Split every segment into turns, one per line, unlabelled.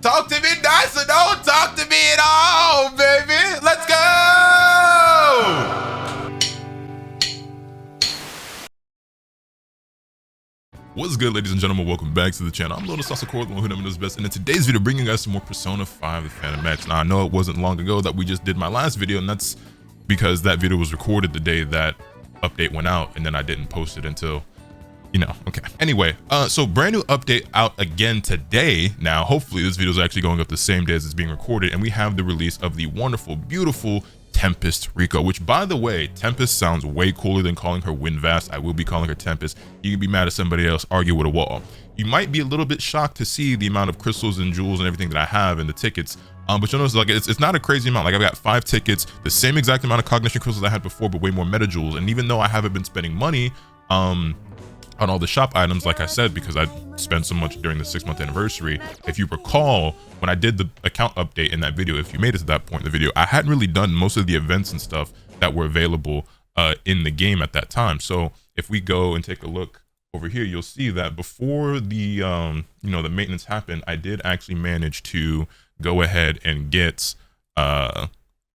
talk to me nice or don't talk to me at all, baby. Let's go. What's good, ladies and gentlemen? Welcome back to the channel. I'm LotusAsakura, the one who knows best, and in today's video, bringing you guys some more Persona 5 The Phantom Menace. Now, I know it wasn't long ago that we just did my last video, and that's because that video was recorded the day that update went out, and then I didn't post it until, you know, okay. Anyway, so brand new update out again today. Now, hopefully this video is actually going up the same day as it's being recorded, and we have the release of the wonderful, beautiful Tempest Riko, which, by the way, Tempest sounds way cooler than calling her Windvast. I will be calling her Tempest. You can be mad at somebody else, argue with a wall. You might be a little bit shocked to see the amount of crystals and jewels and everything that I have in the tickets, but you'll notice, like, it's not a crazy amount. Like, I've got 5 tickets, the same exact amount of cognition crystals I had before, but way more meta jewels. And even though I haven't been spending money on all the shop items, like I said, because I spent so much during the 6-month anniversary, if you recall, when I did the account update in that video, if you made it to that point in the video, I hadn't really done most of the events and stuff that were available in the game at that time. So if we go and take a look over here, you'll see that before the you know, the maintenance happened, I did actually manage to go ahead and get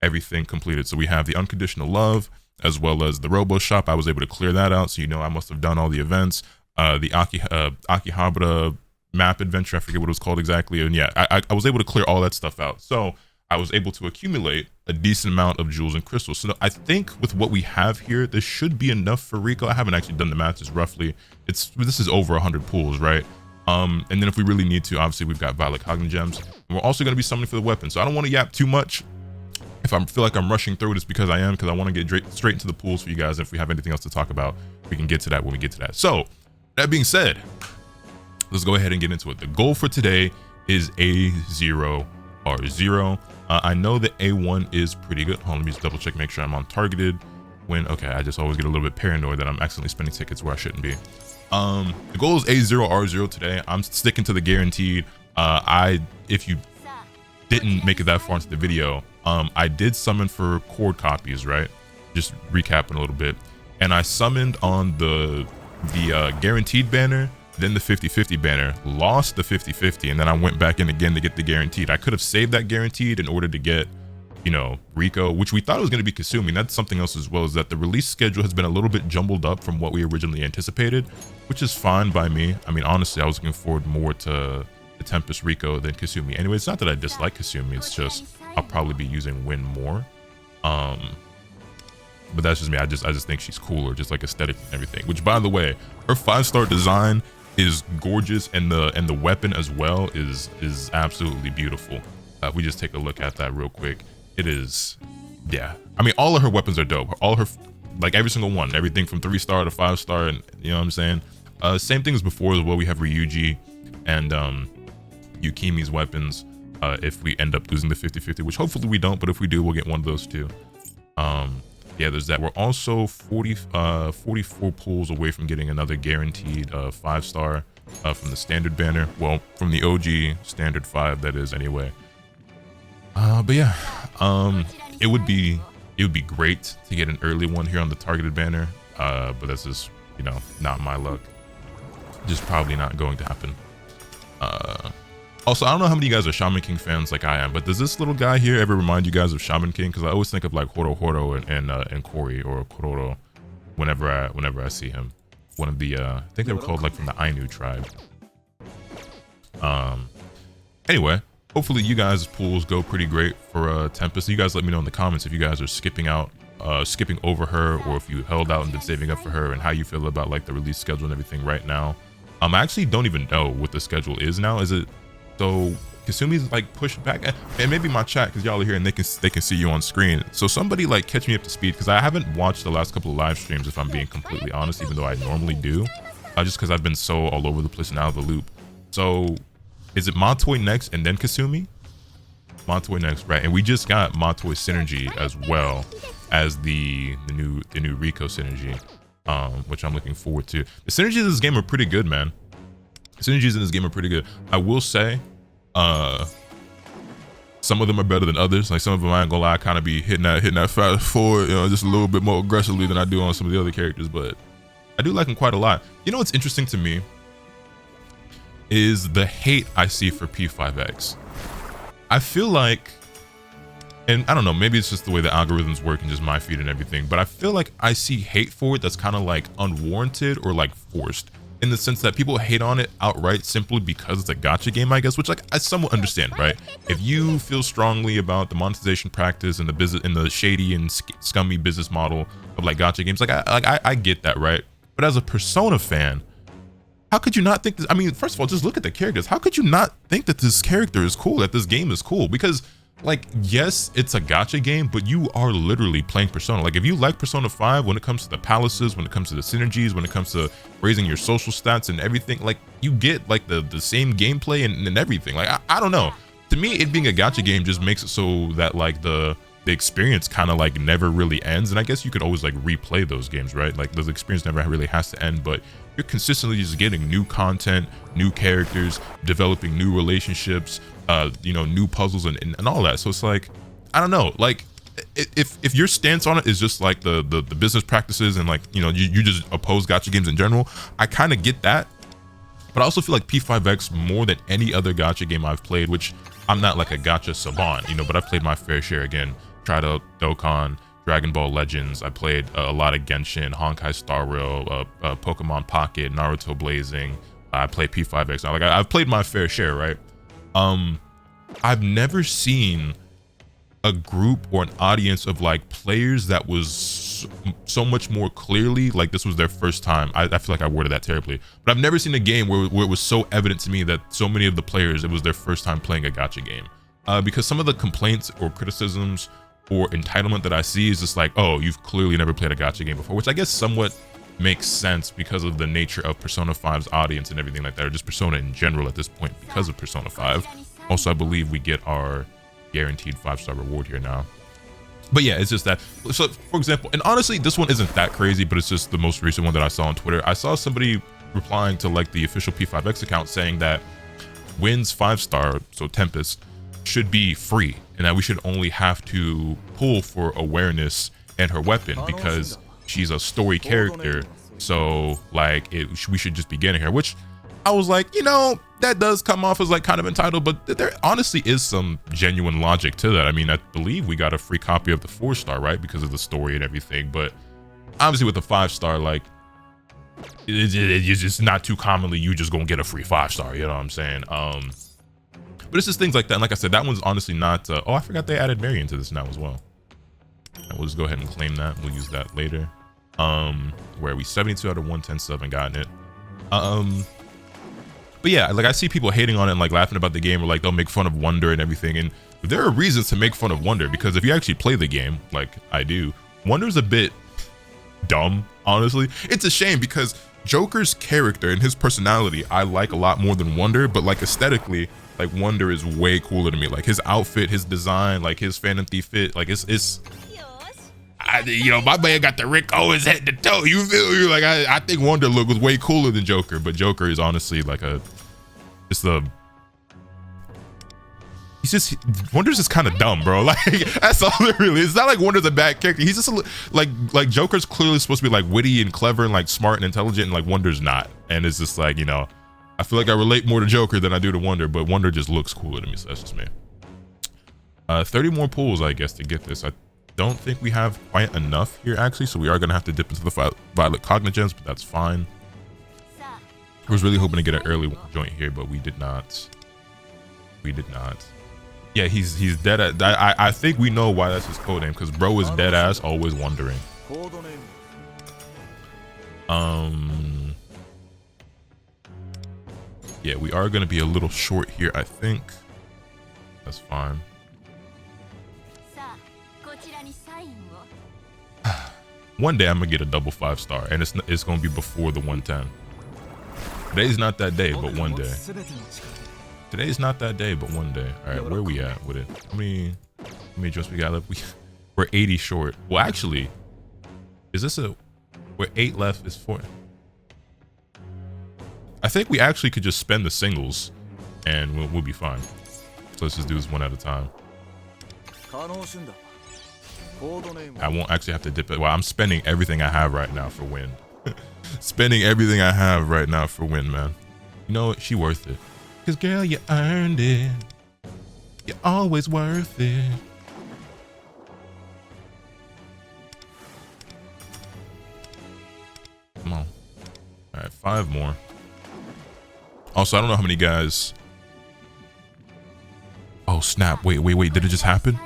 everything completed. So we have the Unconditional Love, as well as the Robo Shop. I was able to clear that out, so you know I must have done all the events. The Akihabara map adventure, I forget what it was called exactly, and yeah, I was able to clear all that stuff out. So I was able to accumulate a decent amount of jewels and crystals. So I think with what we have here, this should be enough for Rico. I haven't actually done the math, just roughly. This is over 100 pools, right? And then if we really need to, obviously we've got Violet Cognitive Gems, and we're also going to be summoning for the weapon. So I don't want to yap too much. If I feel like I'm rushing through it, it's because I am, because I want to get straight into the pools for you guys. If we have anything else to talk about, we can get to that when we get to that. So that being said, let's go ahead and get into it. The goal for today is A0 R0. I know that A1 is pretty good. Hold on, let me just double check, make sure I'm on targeted. Okay, I just always get a little bit paranoid that I'm accidentally spending tickets where I shouldn't be. The goal is A0 R0 today. I'm sticking to the guaranteed. If you didn't make it that far into the video, I did summon for cord copies, right? Just recapping a little bit. And I summoned on the guaranteed banner, then the 50-50 banner, lost the 50-50, and then I went back in again to get the guaranteed. I could have saved that guaranteed in order to get, you know, Rico, which we thought it was going to be Kasumi. That's something else as well, is that the release schedule has been a little bit jumbled up from what we originally anticipated, which is fine by me. I mean, honestly, I was looking forward more to the Tempest Riko than Kasumi. Anyway, it's not that I dislike Kasumi, it's just I'll probably be using Win more. But that's just me. I just think she's cooler, just like aesthetic and everything. Which, by the way, her 5-star design is gorgeous, and the weapon as well is absolutely beautiful. If we just take a look at that real quick, it is, yeah. I mean, all of her weapons are dope. All her, like every single one, everything from 3-star to 5-star, and you know what I'm saying. Same thing as before as well. We have Ryuji and Yukimi's weapons. If we end up losing the 50-50, which hopefully we don't, but if we do, we'll get one of those too. Yeah, there's that. We're also 44 pulls away from getting another guaranteed 5-star from the standard banner. Well, from the OG standard 5, that is, anyway. But yeah, it would be great to get an early one here on the targeted banner, but this is, you know, not my luck. Just probably not going to happen. Also, I don't know how many of you guys are Shaman King fans like I am, but does this little guy here ever remind you guys of Shaman King? Because I always think of like Horo Horo and Kori or Kororo whenever I see him. One of the I think they were called like from the Ainu tribe. Anyway, hopefully you guys' pools go pretty great for Tempest. You guys let me know in the comments if you guys are skipping over her, or if you held out and been saving up for her, and how you feel about like the release schedule and everything right now. I actually don't even know what the schedule is now. Is it so Kasumi's like pushed back, and maybe my chat, because y'all are here and they can see you on screen. So somebody like catch me up to speed, because I haven't watched the last couple of live streams, if I'm being completely honest, even though I normally do, just because I've been so all over the place and out of the loop. So is it Matoi next and then Kasumi? Matoi next, right? And we just got Matoi synergy as well as the new Rico synergy, which I'm looking forward to. The synergies in this game are pretty good, man. Synergies in this game are pretty good. I will say, some of them are better than others. Like some of them, I ain't gonna lie, kind of be hitting that fast forward, you know, just a little bit more aggressively than I do on some of the other characters. But I do like them quite a lot. You know what's interesting to me is the hate I see for P5X. I feel like, and I don't know, maybe it's just the way the algorithms work and just my feed and everything, but I feel like I see hate for it that's kind of like unwarranted or like forced, in the sense that people hate on it outright simply because it's a gacha game, I guess, which like I somewhat understand, right? If you feel strongly about the monetization practice and the business and the shady and scummy business model of like gacha games, like I get that, right? But as a Persona fan, how could you not think this? I mean, first of all, just look at the characters. How could you not think that this character is cool, that this game is cool? Because like, yes, it's a gacha game, but you are literally playing Persona. Like, if you like Persona 5, when it comes to the palaces, when it comes to the synergies, when it comes to raising your social stats and everything, like, you get like the same gameplay and everything. Like, I don't know. To me, it being a gacha game just makes it so that like the experience kind of like never really ends. And I guess you could always like replay those games, right? Like, the experience never really has to end, but you're consistently just getting new content, new characters, developing new relationships, you know, new puzzles and all that. So it's like, I don't know, like if your stance on it is just like the business practices and like, you know, you just oppose gacha games in general, I kind of get that. But I also feel like P5X, more than any other gacha game I've played, which I'm not like a gacha savant, you know, but I've played my fair share. Again, tried out Dokkan, Dragon Ball Legends. I played a lot of Genshin, Honkai Star Rail, Pokemon Pocket, Naruto Blazing. I played P5X. Now, like I've played my fair share, right? I've never seen a group or an audience of like players that was so much more clearly like this was their first time. I feel like I worded that terribly, but I've never seen a game where it was so evident to me that so many of the players, it was their first time playing a gacha game. Because some of the complaints or criticisms or entitlement that I see is just like, oh, you've clearly never played a gacha game before, which I guess somewhat makes sense because of the nature of Persona 5's audience and everything like that, or just Persona in general at this point because of Persona 5. Also, I believe we get our guaranteed 5-star reward here now. But yeah, it's just that. So for example, and honestly, this one isn't that crazy, but it's just the most recent one that I saw on Twitter. I saw somebody replying to like the official P5X account saying that Wynn's 5-star, so Tempest, should be free, and that we should only have to pull for awareness and her weapon because she's a story character. So like we should just be getting her, which I was like, you know, that does come off as like kind of entitled, but there honestly is some genuine logic to that. I mean, I believe we got a free copy of the 4-star, right, because of the story and everything, but obviously with the 5-star, like it's just not too commonly you just gonna get a free 5-star, you know what I'm saying? But it's just things like that. And like I said, that one's honestly not oh, I forgot they added Marion to this now as well. And we'll just go ahead and claim that. We'll use that later. Where are we? 72 out of 110 sub and gotten it. But yeah, like I see people hating on it and like laughing about the game, or like they'll make fun of Wonder and everything. And there are reasons to make fun of Wonder, because if you actually play the game, like I do, Wonder's a bit dumb, honestly. It's a shame because Joker's character and his personality I like a lot more than Wonder, but like aesthetically, like Wonder is way cooler to me. Like his outfit, his design, like his Phantom Thief fit, like it's you know, my man got the Rico his head to toe. You feel me? Like I think Wonder look was way cooler than Joker, but Joker is honestly like Wonder's just kind of dumb, bro. Like that's all it really is. It's not like Wonder's a bad character. He's just like Joker's clearly supposed to be like witty and clever and like smart and intelligent, and like Wonder's not. And it's just like, you know, I feel like I relate more to Joker than I do to Wonder, but Wonder just looks cooler to me, so that's just me. 30 more pulls, I guess, to get this. I don't think we have quite enough here, actually, so we are going to have to dip into the Violet Cognigens, but that's fine. I was really hoping to get an early joint here, but we did not. We did not. Yeah, he's dead at... I think we know why that's his code name, because bro is dead ass, always wondering. Yeah, we are going to be a little short here, I think. That's fine. One day I'm going to get a double 5-star, and it's going to be before the 110. Today's not that day, but one day. Today's not that day, but one day. All right, where we at with it? How many adjust we got left? We're 80 short. Well, actually, is this we're 8 left, is 4. I think we actually could just spend the singles and we'll be fine. So let's just do this one at a time. I won't actually have to dip it. Well, I'm spending everything I have right now for win. Spending everything I have right now for win, man. You know what? She worth it. Cause girl, you earned it. You're always worth it. Come on. All right, 5 more. Also, I don't know how many guys. Oh, snap. Wait. Did it just happen?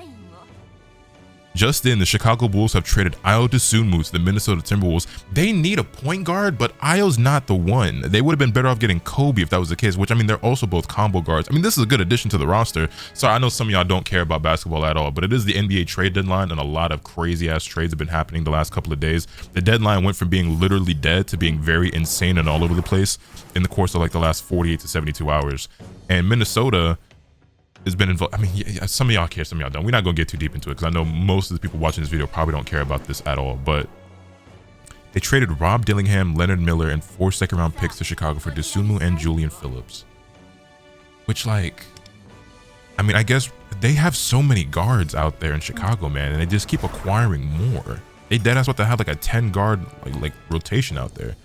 Just in, the Chicago Bulls have traded Ayo Dosunmu to the Minnesota Timberwolves. They need a point guard, but Ayo's not the one. They would have been better off getting Kobe if that was the case, which, I mean, they're also both combo guards. I mean, this is a good addition to the roster. So I know some of y'all don't care about basketball at all, but it is the NBA trade deadline, and a lot of crazy-ass trades have been happening the last couple of days. The deadline went from being literally dead to being very insane and all over the place in the course of like the last 48 to 72 hours. And Minnesota has been involved. I mean, yeah, some of y'all care, some of y'all don't. We're not gonna get too deep into it because I know most of the people watching this video probably don't care about this at all. But they traded Rob Dillingham, Leonard Miller, and 4 second-round picks to Chicago for Dosunmu and Julian Phillips. Which, like, I mean, I guess they have so many guards out there in Chicago, man, and they just keep acquiring more. They deadass what they have like a 10 guard like rotation out there.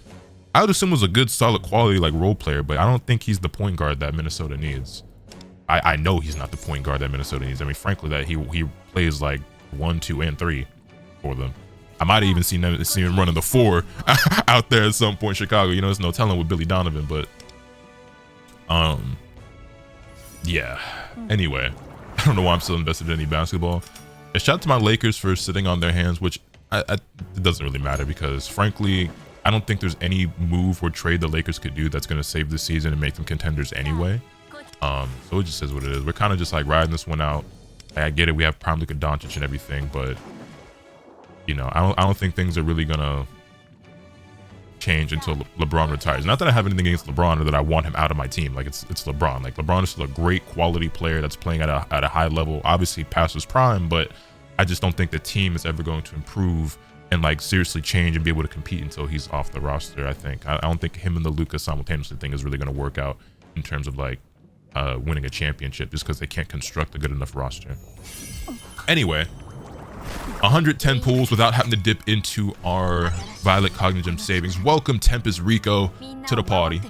I would assume was a good, solid quality like role player, but I don't think he's the point guard that Minnesota needs. I know he's not the point guard that Minnesota needs. I mean, frankly, that he plays like 1, 2, and 3 for them. I might have even seen him running the 4 out there at some point in Chicago. You know, there's no telling with Billy Donovan, but yeah. Anyway, I don't know why I'm still invested in any basketball. And shout out to my Lakers for sitting on their hands, which it doesn't really matter because, frankly, I don't think there's any move or trade the Lakers could do that's going to save the season and make them contenders anyway. So it just is what it is. We're kind of just like riding this one out. I get it. We have Prime Luka Doncic and everything, but you know, I don't think things are really gonna change until LeBron retires. Not that I have anything against LeBron or that I want him out of my team. Like it's LeBron. Like LeBron is still a great quality player that's playing at a high level. Obviously past his prime, but I just don't think the team is ever going to improve and like seriously change and be able to compete until he's off the roster. I don't think him and the Luka simultaneously thing is really going to work out in terms of like winning a championship just because they can't construct a good enough roster. Anyway, 110 pulls without having to dip into our Violet Cognigem savings. Welcome Tempest Riko to the party.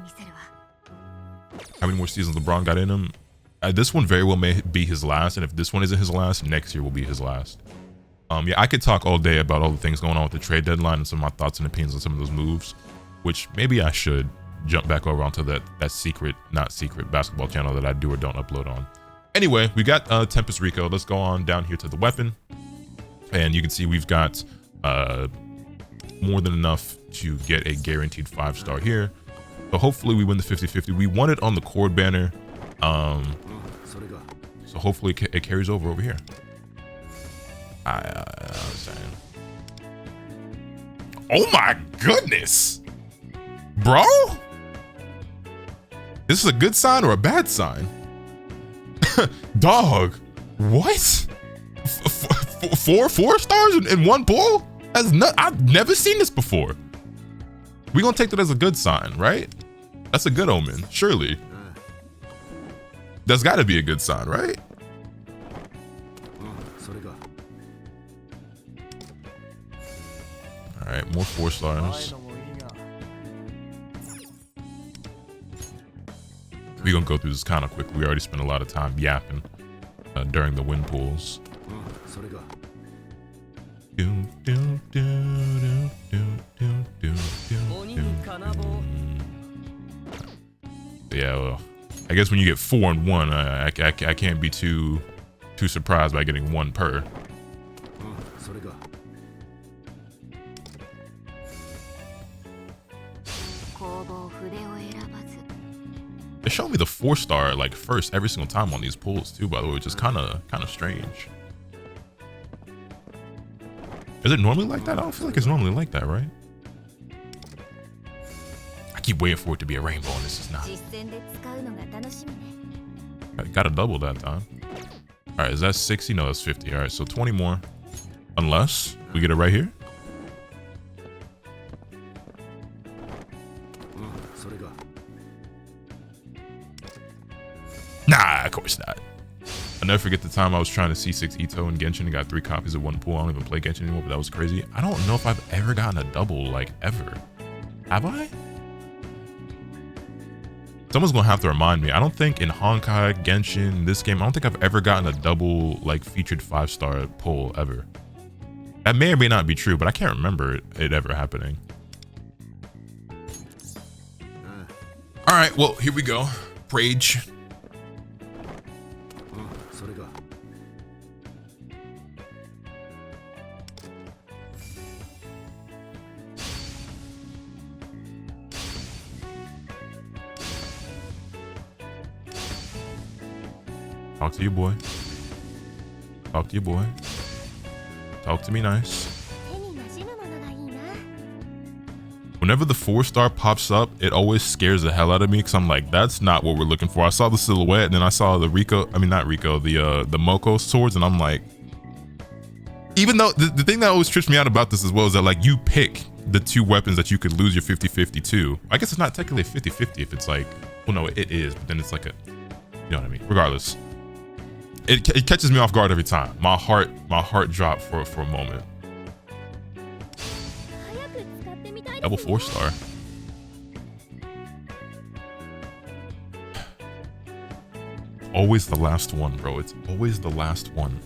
How many more seasons LeBron got in him? This one very well may be his last, and if this one isn't his last, next year will be his last. Yeah, I could talk all day about all the things going on with the trade deadline and some of my thoughts and opinions on some of those moves, which maybe I should jump back over onto that secret, not secret basketball channel that I do or don't upload on. Anyway, we got Tempest Riko. Let's go on down here to the weapon. And you can see we've got more than enough to get a guaranteed 5-star here. So hopefully we win the 50-50. We won it on the cord banner. So hopefully it carries over here. Oh my goodness. Bro? This is a good sign or a bad sign? Dog, what? 4 stars in one pull? I've never seen this before. We're gonna take that as a good sign, right? That's a good omen, surely. That's gotta be a good sign, right? All right, more 4 stars. We're gonna go through this kind of quickly. We already spent a lot of time yapping during the win pools. Yeah, well, I guess when you get 4 and 1, I can't be too surprised by getting 1 per. They show me the 4-star like first every single time on these pulls too, by the way, which is kind of strange. Is it normally like that? I don't feel like it's normally like that, right? I keep waiting for it to be a rainbow and this is not. I got a double that time. All right, is that 60? No, that's 50. All right, so 20 more. Unless we get it right here. Nah, of course not. I'll never forget the time I was trying to C6 Ito in Genshin and got 3 copies of one pool. I don't even play Genshin anymore, but that was crazy. I don't know if I've ever gotten a double, like, ever. Have I? Someone's gonna have to remind me. I don't think in Honkai, Genshin, this game, I don't think I've ever gotten a double like featured 5-star pull ever. That may or may not be true, but I can't remember it ever happening. All right, well, here we go. Rage. Talk to you, boy. Talk to you, boy. Talk to me nice. Whenever the 4-star pops up, it always scares the hell out of me because I'm like, that's not what we're looking for. I saw the silhouette and then I saw the Rico, I mean not Rico, the Moko swords, and I'm like, even though the thing that always trips me out about this as well is that like you pick the 2 weapons that you could lose your 50-50 to. I guess it's not technically a 50-50 if it's like, well no, it is, but then it's like a, you know what I mean? Regardless. It catches me off guard every time. My heart dropped for a moment. Double 4-star. Always the last one, bro. It's always the last one.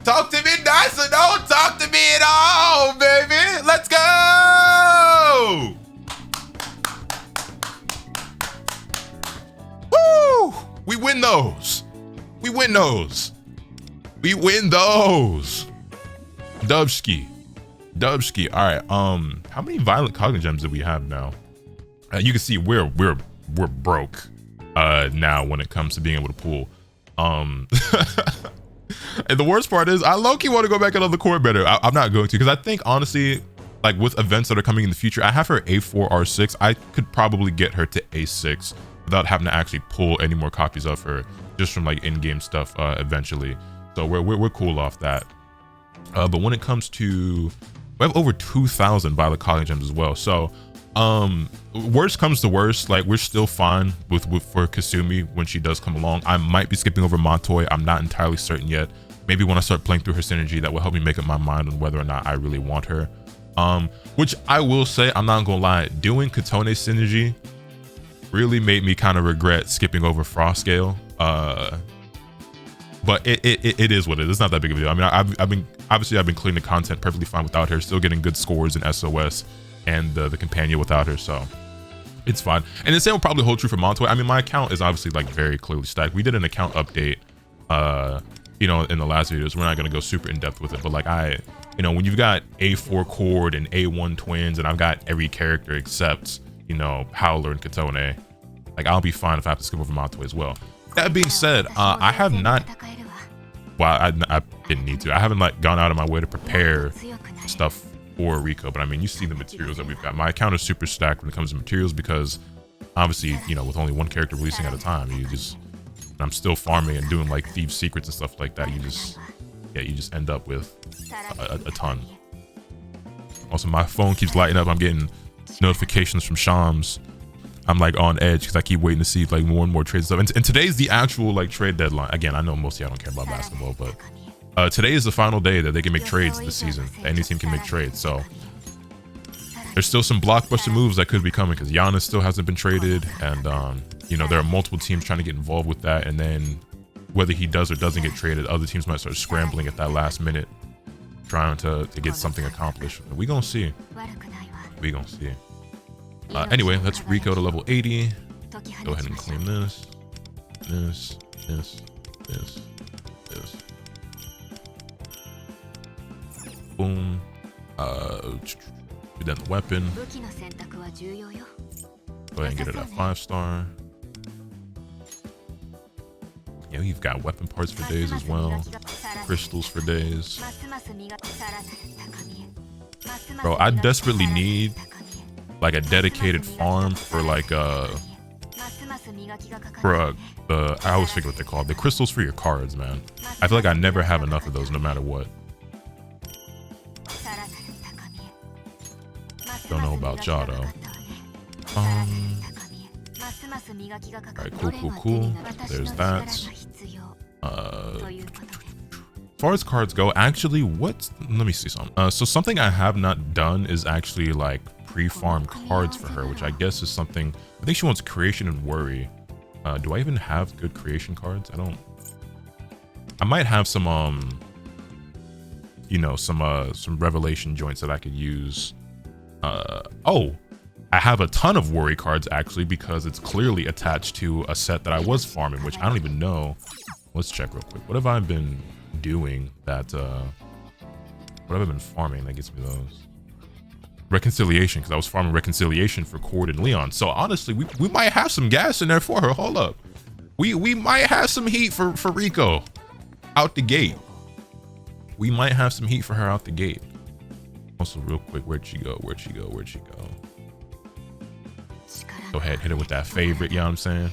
Talk to me nice or don't talk to me at all, baby. Let's go! Woo! We win those. We win those. We win those. Dubski. Dubski. All right. How many violent cognitive gems do we have now? You can see we're broke now when it comes to being able to pull. And the worst part is I low-key want to go back another core better. I'm not going to, because I think honestly, like with events that are coming in the future, I have her A4 R6. I could probably get her to A6 without having to actually pull any more copies of her just from like in-game stuff eventually. So we're cool off that. But when it comes to, we have over 2,000 violet cognitive gems as well. So worst comes to worst, like we're still fine with for Kasumi when she does come along. I might be skipping over Montoy. I'm not entirely certain yet. Maybe when I start playing through her synergy, that will help me make up my mind on whether or not I really want her. Which I will say, I'm not gonna lie, doing Katone synergy really made me kind of regret skipping over Frostgale. But it is what it is. It's not that big of a deal. I mean, I've been clearing the content perfectly fine without her, still getting good scores in SOS and the companion without her, so it's fine. And the same will probably hold true for Montoy. I mean, my account is obviously like very clearly stacked. We did an account update you know, in the last videos. We're not gonna go super in depth with it, but like you know, when you've got A4 Cord and A1 twins, and I've got every character except, you know, Howler and Katone, like I'll be fine if I have to skip over Montoy as well. That being said, I have not, well, I didn't need to. I haven't like gone out of my way to prepare stuff for Rico, but I mean, you see the materials that we've got. My account is super stacked when it comes to materials because obviously, you know, with only one character releasing at a time, you just, I'm still farming and doing like Thieves Secrets and stuff like that. You just, yeah, you just end up with a ton. Also, my phone keeps lighting up. I'm getting notifications from Shams. I'm like on edge because I keep waiting to see like more and more trades and stuff. And today's the actual like trade deadline. Again, I know most of y'all don't care about basketball, but today is the final day that they can make trades this season. Any team can make trades. So there's still some blockbuster moves that could be coming because Giannis still hasn't been traded, and you know, there are multiple teams trying to get involved with that. And then whether he does or doesn't get traded, other teams might start scrambling at that last minute, trying to get something accomplished. We gonna see. We gonna see. Anyway, let's Rico to level 80. Go ahead and claim this. Boom. Then the weapon. Go ahead and get it at 5-star. Yeah, you've got weapon parts for days as well. Crystals for days. Bro, I desperately need like a dedicated farm for like I always forget what they're called. The crystals for your cards, man. I feel like I never have enough of those no matter what. Don't know about y'all though. Alright, cool. There's that. As far as cards go, actually, let me see something. So something I have not done is actually like pre-farm cards for her, which I guess is something, I think she wants creation and worry. Do I even have good creation cards? I might have some, you know, some revelation joints that I could use. Oh, I have a ton of worry cards actually, because it's clearly attached to a set that I was farming, which I don't even know. Let's check real quick. What have I been doing that, what have I been farming that gets me those? Reconciliation, because I was farming reconciliation for Cord and Leon. So honestly, we might have some gas in there for her. Hold up. We might have some heat for Rico out the gate. We might have some heat for her out the gate. Also, real quick, where'd she go? Where'd she go? Where'd she go? Go ahead, hit her with that favorite, you know what I'm saying?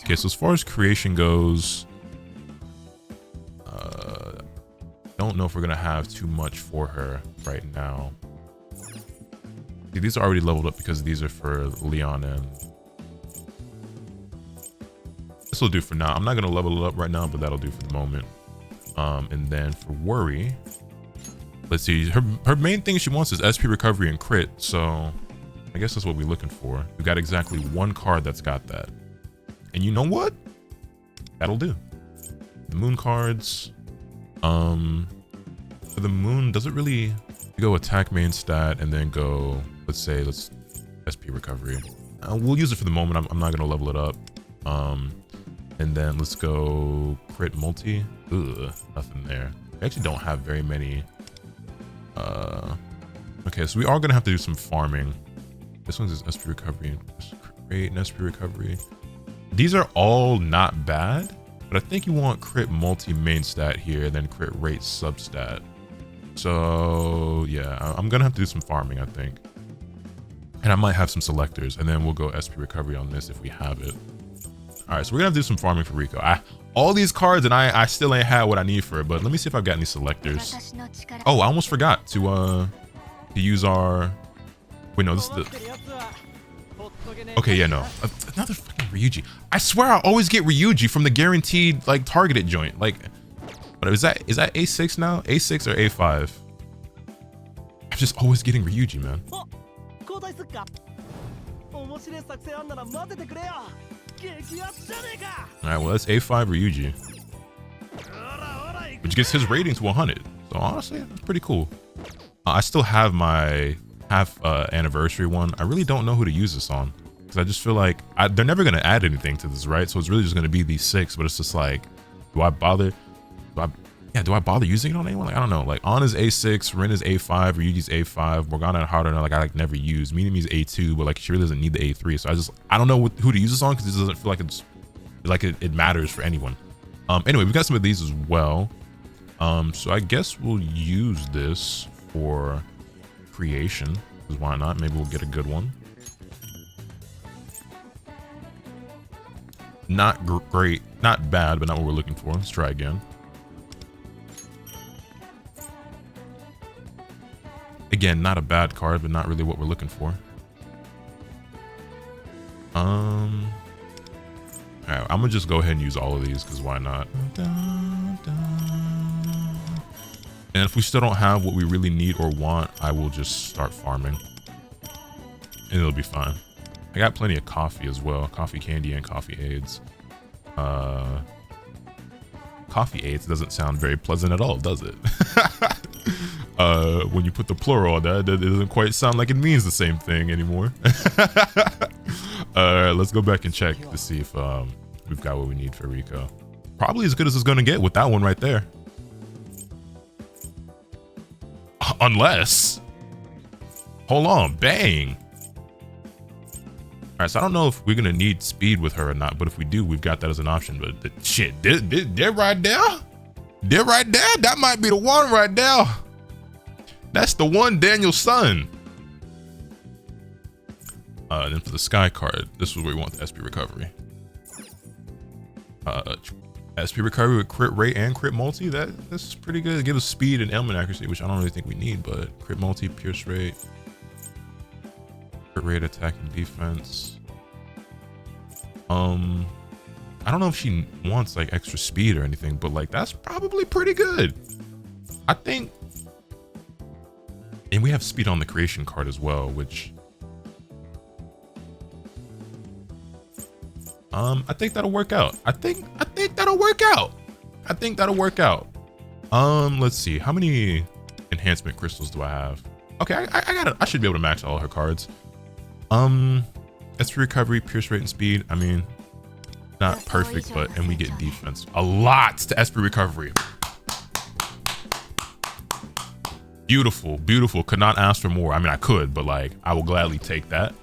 Okay, so as far as creation goes, don't know if we're gonna have too much for her right now. See, these are already leveled up because these are for Leon, and this will do for now. I'm not gonna level it up right now, but that'll do for the moment. And then for worry, let's see, her main thing she wants is SP recovery and crit, so I guess that's what we're looking for. We got exactly one card that's got that, and you know what, that'll do. The moon cards, for the moon, does it really go attack main stat and then go, let's SP recovery. We'll use it for the moment. I'm not gonna level it up. And then let's go crit multi. Ugh, nothing there. We actually don't have very many. Okay, so we are gonna have to do some farming. This one's SP recovery, crit and SP recovery. These are all not bad, but I think you want crit multi main stat here, then crit rate substat. So yeah, I'm gonna have to do some farming, I think. And I might have some selectors, and then we'll go SP recovery on this if we have it. All right, so we're gonna have to do some farming for Rico. All these cards, and I still ain't had what I need for it, but let me see if I've got any selectors. Oh, I almost forgot to use our, wait, no, this is the, okay, yeah, no, another fucking Ryuji. I swear I always get Ryuji from the guaranteed like targeted joint. Like, but is that A6 now? A6 or A5? I'm just always getting Ryuji, man. Alright, well, that's A5 Ryuji, which gets his rating to 100. So honestly, it's pretty cool. I still have my half anniversary one. I really don't know who to use this on, because I just feel like they're never going to add anything to this, right? So it's really just going to be these 6, but it's just like, do I bother? Do I bother using it on anyone? Like, I don't know. Like, On is A6, Rin is A5, Ryuji's A5, Morgana and Harder, like, I like never use. Minami's A2, but like she really doesn't need the A3. So I don't know who to use this on, because this doesn't feel like it matters for anyone. Anyway, we've got some of these as well. So I guess we'll use this for creation, because why not? Maybe we'll get a good one. Not great, not bad, but not what we're looking for. Let's try again. Again, not a bad card, but not really what we're looking for. Alright, I'm gonna just go ahead and use all of these, because why not? And if we still don't have what we really need or want, I will just start farming, and it'll be fine. I got plenty of coffee as well, coffee candy and coffee aids. Coffee aids doesn't sound very pleasant at all, does it? When you put the plural on that, it doesn't quite sound like it means the same thing anymore. Let's go back and check to see if we've got what we need for Rico. Probably as good as it's gonna get with that one right there. Unless, hold on, bang. All right, so I don't know if we're gonna need speed with her or not, but if we do, we've got that as an option. But shit, they're right there. They're right there. That might be the one right there. That's the one, Daniel's son. Then for the sky card, this is where we want the SP recovery. SP recovery with crit rate and crit multi. That's pretty good. It gives us speed and element accuracy, which I don't really think we need, but crit multi, pierce rate, crit rate, attack and defense. I I don't know if she wants like extra speed or anything, but like that's probably pretty good. I think. And we have speed on the creation card as well, which I think that'll work out. I think that'll work out. I think that'll work out. Let's see. How many enhancement crystals do I have? Okay, I should be able to max all her cards. SP recovery, pierce rate, and speed. I mean, not perfect, but and we get defense. A lot to SP recovery. Beautiful, beautiful. Could not ask for more. I mean, I could, but like, I will gladly take that.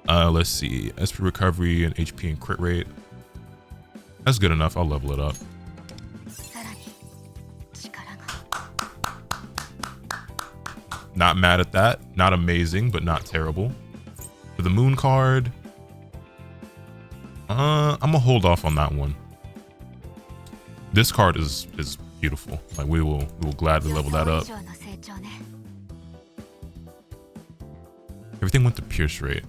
Let's see. SP recovery and HP and crit rate. That's good enough. I'll level it up. Not mad at that. Not amazing, but not terrible. For the moon card, I'm gonna hold off on that one. This card is beautiful. Like we will gladly level that up. Everything went to pierce rate.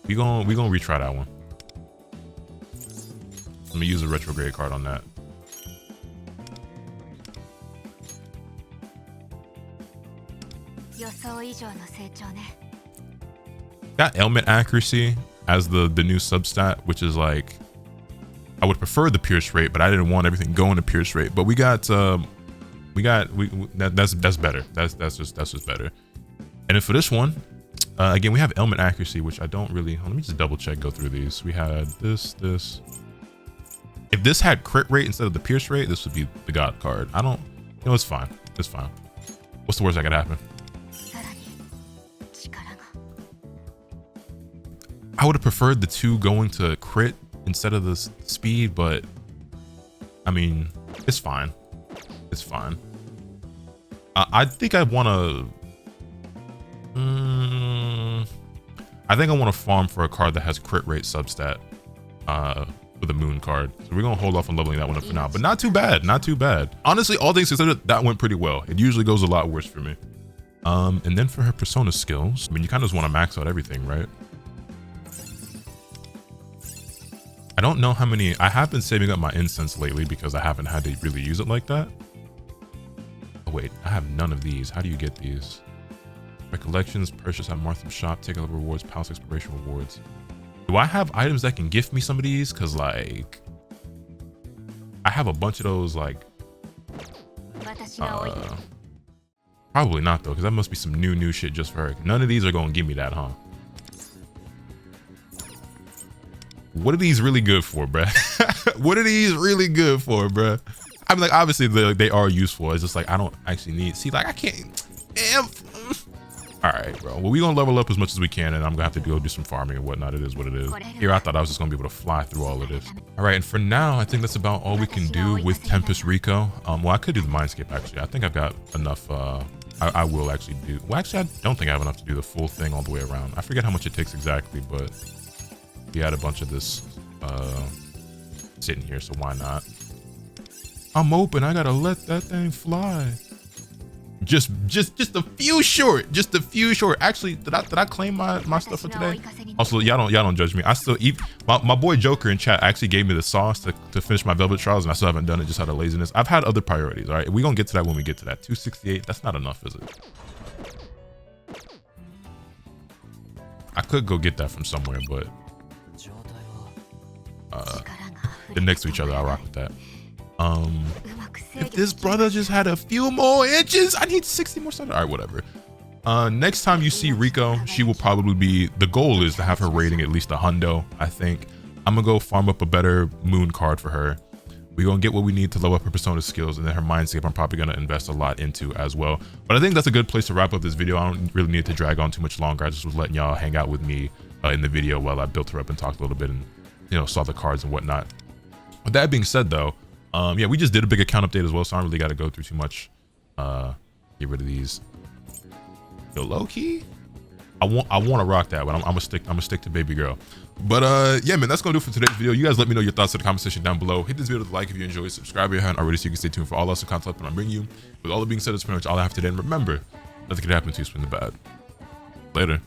We gonna retry that one. Let me use a retrograde card on that. Got ailment accuracy as the new substat, which is like, I would prefer the pierce rate, but I didn't want everything going to pierce rate. But that's better. That's just better. And then for this one, again, we have ailment accuracy, which I don't really. Let me just double check, go through these. We had this. If this had crit rate instead of the pierce rate, this would be the god card. I don't. It's fine. It's fine. What's the worst that could happen? I would have preferred the 2 going to crit instead of the speed, but I mean, it's fine. It's fine. I think I want to. I think I want to farm for a card that has crit rate substat for the moon card. So we're gonna hold off on leveling that one up for now. But not too bad. Not too bad. Honestly, all things considered, that went pretty well. It usually goes a lot worse for me. And then for her persona skills, I mean, you kind of just want to max out everything, right? I don't know how many. I have been saving up my incense lately because I haven't had to really use it like that. Oh wait, I have none of these. How do you get these? Recollections, purchase at Martham's shop, take level rewards, palace exploration rewards. Do I have items that can gift me some of these? Cause like, I have a bunch of those like, probably not though, cause that must be some new shit just for her. None of these are gonna give me that, huh? What are these really good for, bruh? What are these really good for, bruh? I mean, like, obviously they are useful. It's just like, I don't actually need, see, like, I can't, all right, bro. Well, we gonna level up as much as we can, and I'm gonna have to go do some farming and whatnot. It is what it is. Here, I thought I was just gonna be able to fly through all of this. All right, and for now, I think that's about all we can do with Tempest Riko. Well, I could do the Mindscape, actually. I think I've got enough, I will actually do, well, actually, I don't think I have enough to do the full thing all the way around. I forget how much it takes exactly, but we had a bunch of this sitting here, so why not? I'm open. I gotta let that thing fly. Just a few short. Just a few short. Actually, did I claim my stuff for today? Also, y'all don't judge me. I still eat. My boy Joker in chat actually gave me the sauce to finish my Velvet Trials, and I still haven't done it just out of laziness. I've had other priorities. All right, we're gonna get to that when we get to that. 268. That's not enough, is it? I could go get that from somewhere, but they're next to each other. I'll rock with that. If this brother just had a few more inches, I need 60 more stuff. All right, whatever. Next time you see Rico, she will probably be, the goal is to have her rating at least a hundo, I think. I'm gonna go farm up a better moon card for her. We're gonna get what we need to level up her persona skills, and then her mindscape I'm probably gonna invest a lot into as well. But I think that's a good place to wrap up this video. I don't really need to drag on too much longer. I just was letting y'all hang out with me in the video while I built her up and talked a little bit and, you know, saw the cards and whatnot. With that being said though, yeah, we just did a big account update as well, so I don't really got to go through too much. Get rid of these. Yo, low key, I want to rock that, but I'm gonna stick to baby girl. But yeah, man, that's gonna do it for today's video. You guys let me know your thoughts in the comment section down below. Hit this video with a like if you enjoyed. Subscribe if you haven't already, so you can stay tuned for all awesome content that I'm bringing you. With all that being said, that's pretty much all I have today. And remember, nothing can happen to you, spin the bad. Later.